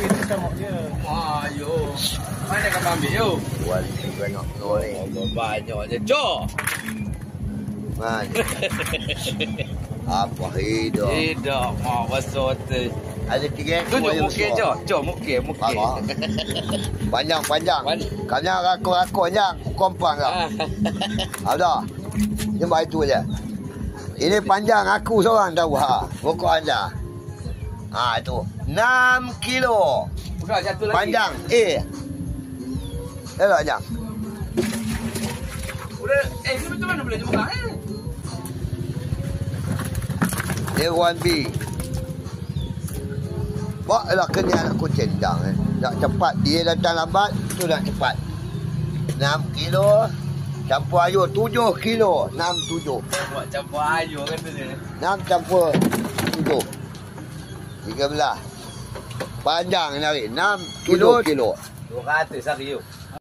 Itu sama je. Ayo. Mana kau ambil yo? Jual banyak telur ni. Banyak je. Jom. Mana? Apa hidup? Tidak, mak besar tu. Ada 3 ekor. Tunjuk mukir je. Jom mukir. Panjang. Kau jangan rakun jangan. Kompang kau. Ada. Jumpa itu je. Ini panjang aku seorang tahu ha. Pokok anda. Ha itu. 6 kilo. Bukan satu lagi. Panjang. Elok jang. Udah, ini macam mana boleh jumpa Dia 1B. Wah, lah kena anak kucing jang. Nak cepat. Dia datang lambat, tu nak cepat. 6 kilo. Campur air 7 kilo. 6, 7. Buat campur air kata dia. 6 campur 7. 13. Panjang narik 6 kilo. 200 hari you.